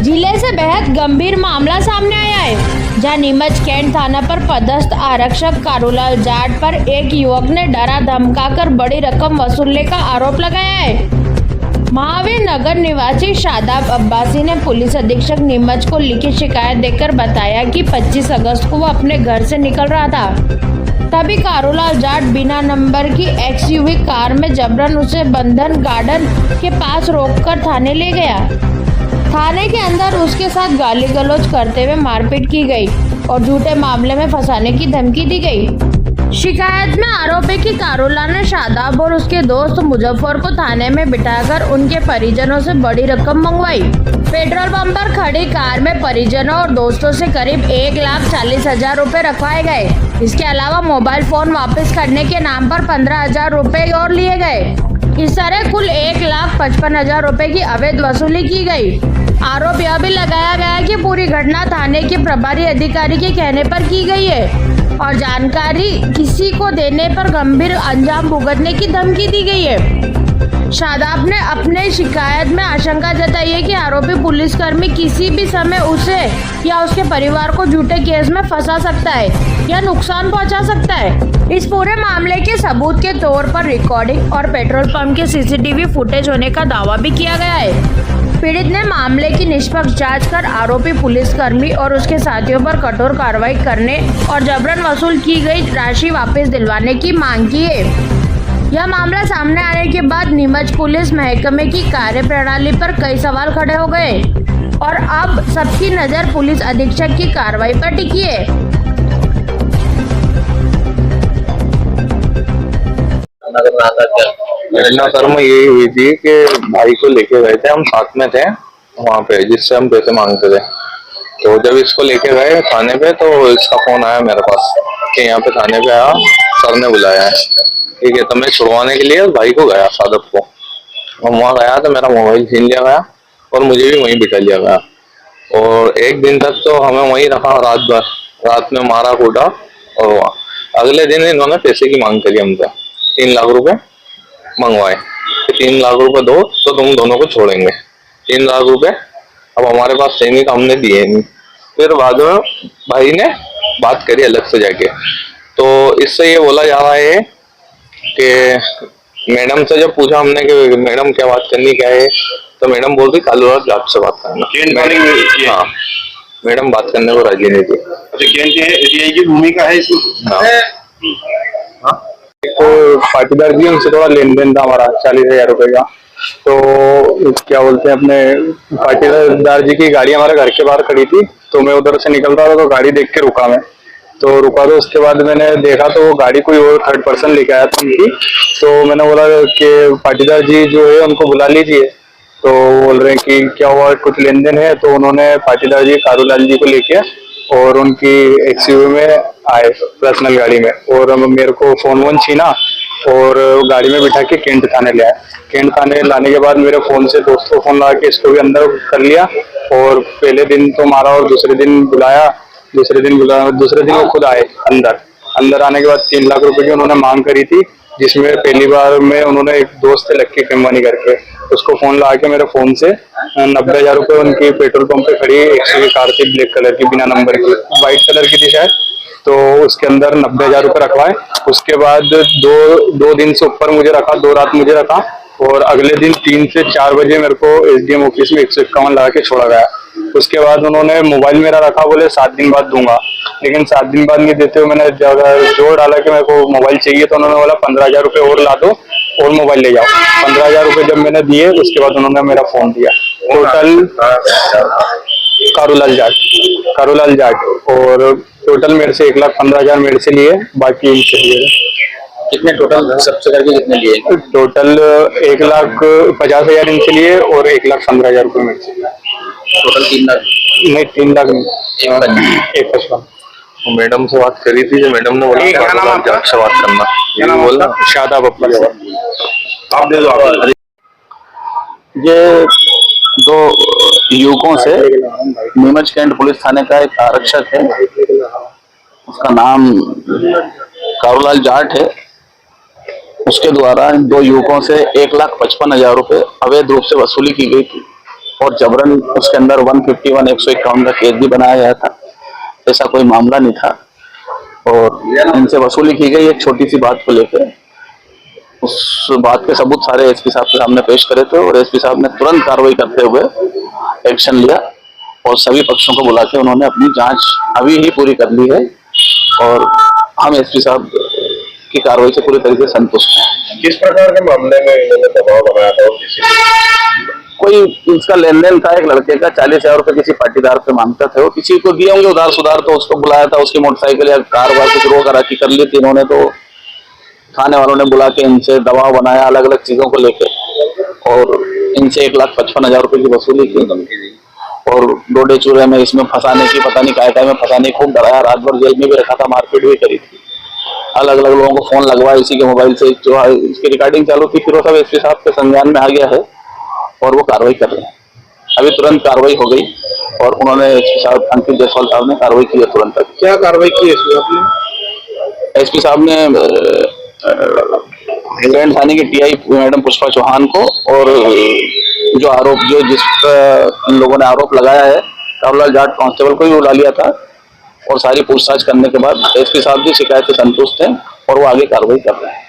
जिले से बेहद गंभीर मामला सामने आया है, जहां नीमच कैंट थाना पर पदस्थ आरक्षक कारूलाल जाट पर एक युवक ने डरा धमकाकर बड़ी रकम वसूलने का आरोप लगाया है। महावीर नगर निवासी शादाब अब्बासी ने पुलिस अधीक्षक नीमच को लिखित शिकायत देकर बताया कि 25 अगस्त को वो अपने घर से निकल रहा था, तभी कारूलाल जाट बिना नंबर की XUV कार में जबरन उसे बंधन गार्डन के पास रोककर थाने ले गया। थाने के अंदर उसके साथ गाली गलौज करते हुए मारपीट की गई और झूठे मामले में फंसाने की धमकी दी गई। शिकायत में आरोप है कि कारूलाल ने शादाब और उसके दोस्त मुजफ्फर को थाने में बिठाकर उनके परिजनों से बड़ी रकम मंगवाई। पेट्रोल पंप पर खड़ी कार में परिजनों और दोस्तों से करीब 1,40,000 रुपए रखवाए गए। इसके अलावा मोबाइल फोन वापस करने के नाम पर 15,000 रुपए और लिए गए। इस तरह कुल 1,55,000 रुपए की अवैध वसूली की गई। आरोप यह भी लगाया गया कि पूरी घटना थाने के प्रभारी अधिकारी के कहने पर की गई है और जानकारी किसी को देने पर गंभीर अंजाम भुगतने की धमकी दी गई है। शादाब ने अपने शिकायत में आशंका जताई है कि आरोपी पुलिसकर्मी किसी भी समय उसे या उसके परिवार को झूठे केस में फंसा सकता है या नुकसान पहुंचा सकता है। इस पूरे मामले के सबूत के तौर पर रिकॉर्डिंग और पेट्रोल पंप के CCTV फुटेज होने का दावा भी किया गया है। पीड़ित ने मामले की निष्पक्ष जांच कर आरोपी पुलिसकर्मी और उसके साथियों पर कठोर कार्रवाई करने और जबरन वसूल की गई राशि वापस दिलवाने की मांग की है। यह मामला सामने आने के बाद नीमच पुलिस महकमे की कार्यप्रणाली पर कई सवाल खड़े हो गए और अब सबकी नजर पुलिस अधीक्षक की कार्रवाई पर टिकी है। घटना कर्म यही हुई थी कि भाई को लेके गए थे, हम साथ में थे वहाँ पे जिससे हम पैसे मांगते थे। तो जब इसको लेके गए थाने पे तो इसका फोन आया मेरे पास कि यहाँ पे थाने पे आया, सर ने बुलाया है। ठीक है, तो मैं छुड़वाने के लिए भाई को गया, सादब को। हम वहाँ गया तो मेरा मोबाइल छीन लिया गया और मुझे भी वहीं बिठा लिया गया और एक दिन तक तो हमें वहीं रखा, रात भर रात में मारा कूटा। और अगले दिन इन्होंने पैसे की मांग करी हमसे, 3 लाख रुपए मंगवाए। 3 लाख रुपए दो तो तुम दोनों को छोड़ेंगे। 3 लाख रुपए अब हमारे पास थे नहीं तो हमने दिए नहीं। फिर बाद में भाई ने बात करी अलग से जाके, तो इससे ये बोला जा रहा है कि मैडम से जब पूछा हमने कि मैडम क्या बात करनी क्या है, तो मैडम बोल रही कारूलाल जाट से बात करना। हाँ, मैडम बात करने को राजी नहीं थी। अच्छा, भूमिका है इसमें। हाँ, तो पाटीदार जी उनसे थोड़ा लेन देन था हमारा 40,000 रुपए का। तो क्या बोलते हैं, अपने पाटीदार जी की गाड़ी हमारे घर के बाहर खड़ी थी, तो मैं उधर से निकल रहा था तो गाड़ी देख के रुका मैं। तो रुका तो उसके बाद मैंने देखा तो वो गाड़ी कोई और थर्ड पर्सन लेके आया था उनकी। तो मैंने बोला कि पाटीदार जी जो है उनको बुला लीजिए। तो बोल रहे हैं कि क्या हुआ, कुछ लेन देन है। तो उन्होंने पाटीदार जी कारूलाल जी को लेके और उनकी XUV में आए, पर्सनल गाड़ी में, और मेरे को फोन वोन छीना और गाड़ी में बिठा के कैंट थाने ले आए। कैंट थाने लाने के बाद मेरे फोन से दोस्त को फोन लगा के इसको भी अंदर कर लिया और पहले दिन तो मारा और दूसरे दिन दूसरे दिन वो खुद आए। अंदर आने के बाद 3 लाख रुपए की उन्होंने मांग करी थी, जिसमें पहली बार में उन्होंने एक दोस्त से लक्की खेमवानी करके उसको फोन लगा के मेरे फोन से 90,000 रुपए उनकी पेट्रोल पंप पे खड़ी XUV कार थी, ब्लैक कलर की, बिना नंबर की, व्हाइट कलर की थी शायद। तो उसके अंदर 90,000 रुपए रखवाए। उसके बाद दो दिन से ऊपर मुझे रखा, 2 रात मुझे रखा और अगले दिन 3 से 4 बजे मेरे को SDM ऑफिस में 151 लगा के छोड़ा गया। उसके बाद उन्होंने मोबाइल मेरा रखा, बोले 7 दिन बाद दूंगा, लेकिन 7 दिन बाद नहीं देते हुए मैंने जोर डाला कि मेरे को मोबाइल चाहिए। तो उन्होंने बोला 15,000 रुपए और ला दो और मोबाइल ले जाओ। 15,000 रुपए जब मैंने दिए उसके बाद उन्होंने मेरा फोन दिया। टोटल कारूलाल जाट और टोटल मेरे से 1,15,000 मेरे से लिए, बाकी इनसे लिए। कितने टोटल सबसे करके कितने लिए? टोटल 1,50,000 इनसे लिए और 1,15,000 रुपए मेरे से। टोटल 3 लाख? नहीं, 3 लाख नहीं, 1,55,000। मैडम से बात करी थी, जो मैडम ने बोला जाट से बात करना। क्या नाम बोला? शादाब अब्बासी। आप दे दो। ये 2 युवकों से नीमच कैंट पुलिस थाने का एक आरक्षक है, उसका नाम कारूलाल जाट है। उसके द्वारा इन 2 युवकों से 1,55,000 रुपए अवैध रूप से वसूली की गई थी। और जबरन उसके अंदर 151 151 का केस भी बनाया गया था। ऐसा कोई मामला नहीं था और इनसे वसूली की गई एक छोटी सी बात को लेकर। उस बात के सबूत सारे एसपी साहब के सामने पेश करे थे और एसपी साहब ने तुरंत कार्रवाई करते हुए एक्शन लिया और सभी पक्षों को बुला के उन्होंने अपनी जांच अभी ही पूरी कर ली है और हम एसपी साहब की कार्रवाई से पूरी तरीके से संतुष्ट हैं। किस प्रकार के मामले में इन्होंने दबाव बनाया था और किसी कोई इसका लेन देन था, एक लड़के का 40,000 रुपए किसी पाटीदार पे मांगता था, वो किसी को दिए होंगे उधार सुधार, तो उसको बुलाया था, उसकी मोटरसाइकिल या कार वार कुछ रोक राखी कर ली थी इन्होंने, तो थाने वालों ने बुला के इनसे दबाव बनाया अलग अलग चीजों को लेके और इनसे 1,55,000 रुपए की वसूली की और डोडे चूरे में इसमें फंसाने की, पता नहीं काय में फंसाने, खूब डराया, रात भर जेल में भी रखा था, मारपीट भी करी थी, अलग अलग लोगों को फोन लगवाया इसी के मोबाइल से, जो इसकी रिकॉर्डिंग चालू थी। फिर वो सब एसपी साहब के संज्ञान में आ गया है और वो कार्रवाई कर रहे हैं। अभी तुरंत कार्रवाई हो गई और उन्होंने एसपी साहब अंकित जायसवाल साहब ने कार्रवाई की है तुरंत। क्या कार्रवाई की एसपी साहब ने इंग्लैंड थाने की टीआई मैडम पुष्पा चौहान को और जो जिस इन लोगों ने आरोप लगाया है कारूलाल जाट कांस्टेबल को भी बुला लिया था और सारी पूछताछ करने के बाद एसपी साहब भी शिकायत से संतुष्ट हैं और वो आगे कार्रवाई कर रहे हैं।